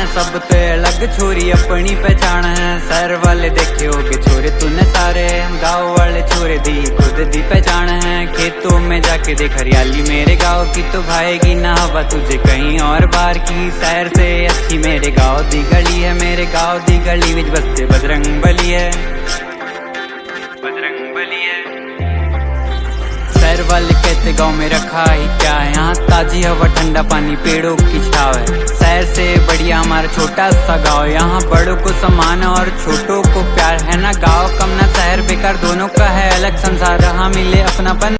सब तो अलग छोरी अपनी पहचान है। शहर वाले देखे होगे छोरे तूने सारे, गाँव वाले छोरे दी खुद दी पहचान है। खेतों में जाके देख हरियाली मेरे गाँव की, तो भाएगी ना हवा तुझे कहीं और बाहर की। शहर से अच्छी मेरे गाँव दी गली है, मेरे गाँव दी गली विच बसते बजरंग बली है, बजरंग बली है। शहर वाले कहते गाँव में रखा ही क्या है, यहाँ ताजी हवा ठंडा पानी पेड़ों की छाव है। शहर से बढ़िया हमारा छोटा सा गाँव, यहाँ बड़ों को सम्मान और छोटों को प्यार है ना। गाँव कम ना शहर बेकार, दोनों का है अलग संसार, यहाँ मिले अपनापन